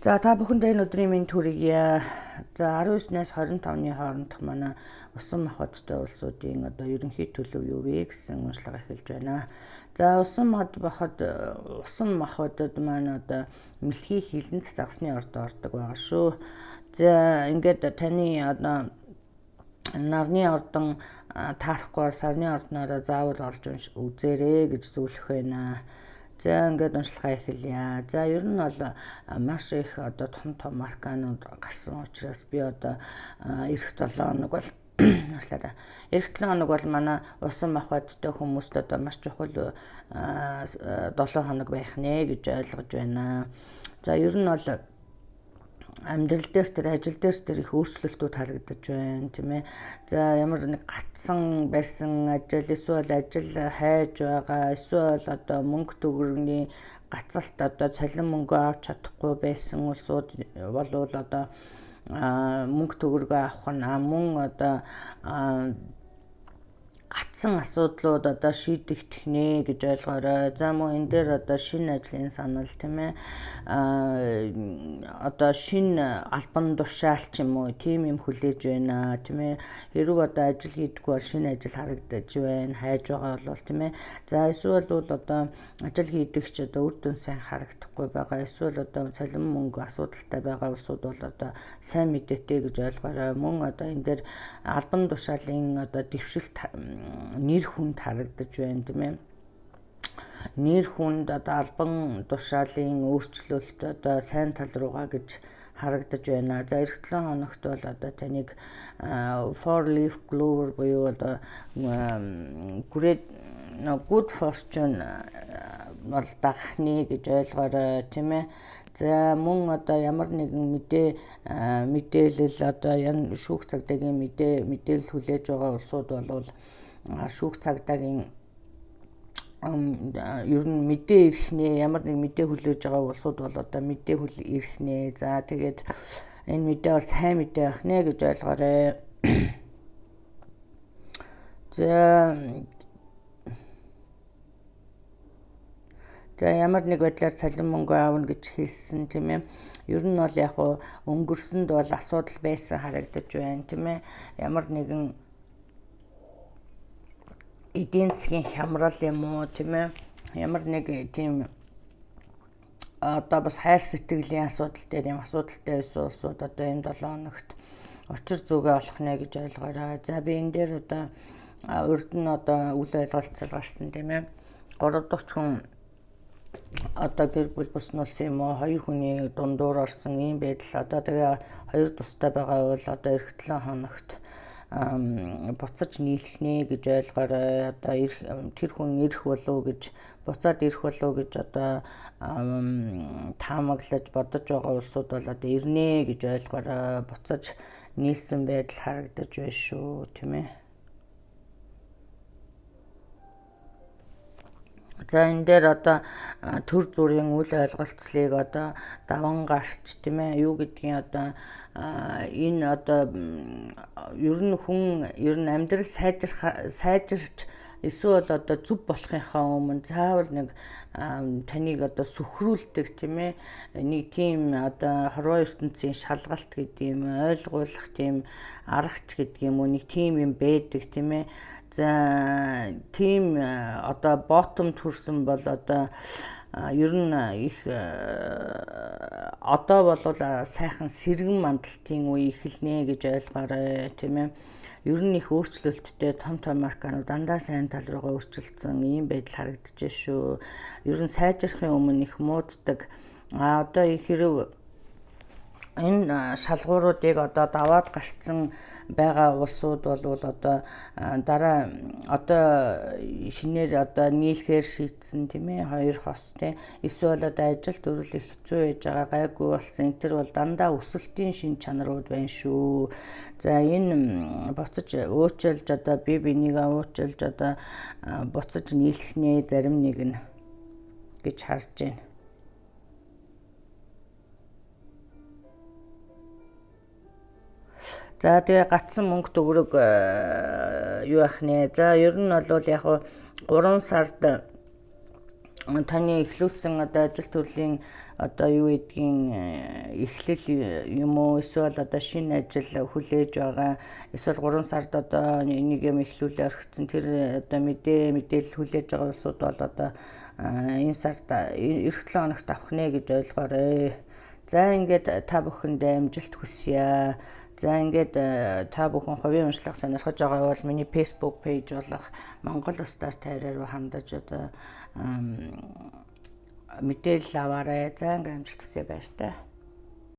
За та бүхэндээ энэ өдрийн мэнд хүргье. За 19-наас 25-ны хоорондох манай усан махбодтой улсуудын ерөнхий төлөв юу вэ гэсэн уншлага эхэлж байна. За усан махбодод маань мэлхий хилэнц загсны орд ордог байгаа шүү. За ингээд таны нарны ордон таарахгүй сарны ордноор заавал олж үзээрэй гэж зөвлөх байна. За ингээд уншлагаа эхэлье. За ер нь бол маш их том марканууд гарсан учраас би эх 7 хоног бол эх 7 хоног бол манай усан махбодтой хүмүүст маш чухал 7 хоног байх нэ гэж ойлгож байна. За ер нь бол амьдрал дээр тэр ажил дээр тэр их өөрчлөлтүүд харагдаж байна тийм ээ. За ямар нэг гатсан барьсан ажил эсвэл ажил хайж байгаа эсвэл мөнгө төгрөгийн гацалт цалин мөнгө авч чадахгүй байсан улсууд болвол мөнгө төгрөгөө авах нь мөн гацсан асуудлууд шийдэгдэх нэ гэж ойлгоорой. За мөн энэ дээр шинэ ажлын санал тийм ээ. Шинэ албан тушаал ч юм уу тийм юм хүлээж байна тийм ээ. Хэрв ажил хийдэггүй бол шинэ ажил харагдаж байна. Хайж байгаа бол тийм ээ. За эсвэл бол ажил хийдэгч үр дүн сайн харагдахгүй байгаа. Эсвэл цалин мөнгө асуудалтай байгаа улсууд бол сайн мэдээтэй гэж ойлгоорой. Мөн энэ дээр албан тушаалын дэвшилт нэр хүнд харагдаж байна тийм ээ. Нэр хүнд албан тушаалын өөрчлөлт сайн тал руугаа гэж харагдаж байна. За эх 7 хоногт бол таныг four leaf clover буюу good fortune бол дагахны гэж ойлгоорой тийм ээ. За мөн ямар нэгэн мэдээлэл шүүх цагдаагийн мэдээлэл хүлээж байгаа улсууд бол шүүх цагдаагийн ер нь мэдээ ирэх нэ ямар нэг мэдээ хүлээж байгаа улсууд бол мэдээ ирэх нэ. За тэгээд энэ мэдээ бол сайн мэдээ байх нэ гэж ойлгоорой. За ямар нэг байдлаар цалин мөнгө аавна гэж хэлсэн тийм ээ. Ер нь бол яг өнгөрсөнд бол асуудал байсан харагдаж байна тийм ээ. Ямар нэгэн эдийн засгийн хямрал юм уу тийм ээ. Ямар нэг тийм бас хайр сэтгэлийн асуудал дээр юм асуудалтай байсан улсууд энэ 7 хоногт учир зүгээ олох нэ гэж ойлгоорой. За би энэ дээр урд нь үл ойлголцол гарсан тийм ээ. 3 дахь хүн гэр бүл бүснүүлсэн юм уу 2 хүний дундуур орсон ийм байдал тэгээ 2 тустай байгаа бол эх 7 хоногт буцаж нийлэх нэ гэж ойлгоорой. Тэр хүн ирэх болов гэж буцаад ирэх болов гэж таамаглаж бодож байгаа улсууд бол ирнэ гэж ойлгоорой. Буцаж нийлсэн байдал харагдаж байна шүү тийм ээ. За энэ дээр төр зүрийн үл ойлголцлыг даван гарч тийм ээ юу гэдгийг энэ ер нь хүн амьдрал сайжирч эсвэл зүв болохынхаа өмнө заавал нэг таныг сүхрүүлдэг тийм ээ нэг тийм хорвоо ертөнцийн шалгалт гэдэг юм ойлгуулах тийм аргач гэдэг юм уу нэг тийм юм байдаг тийм ээ. За тийм ботом төрсөн бол ер нь их бол сайхан сэргэн мандалтын үе эхэлнэ гэж ойлгоорой тийм ээ. Ер нь их өөрчлөлттэй том марканууд дандаа сайн тал руугаа өөрчлөлтсөн ийм байдал харагдаж байна шүү. Ер нь сайжрахын өмнө их мууддаг. Хэрэг энэ шалгууруудыг даваад гарцсан байгаа улсууд бол дараа шинээр нийлэхээр шийдсэн тийм ээ 2 хос тийм эсвэл ажил төрөл их хэцүү байж байгаа гайгүй болсон энэ төр бол дандаа өсөлтийн шин чанарууд байна шүү. За энэ буцаж уучлж бие бинийгээ уучлж буцаж нийлэх нэ зарим нэг нь гэж харж байна. За тэгээ гатсан мөнгө төгрөг юу ах нэ. За ер нь бол яг 3 сард таны эхлүүлсэн одоо ажил төрлийн одоо юу гэдгийг эхлэл юм уу эсвэл одоо шинэ ажил хүлээж байгаа эсвэл 3 сард одоо нэг юм эхлүүлээ орхисон тэр одоо мэдээлэл хүлээж байгаа улсууд бол одоо энэ сард эх 7 хоногт авах нэ гэж ойлгоорой. За ингээд та бүхэндээ амжилт хүсье. За ингээд та бүхэн хувийн уншлага сонирхож байгаа бол миний Facebook page болох Монгол Стар тайраар хандаж одоо мэдээлэл аваарай. За ингээд амжилт хүсье баяр таа.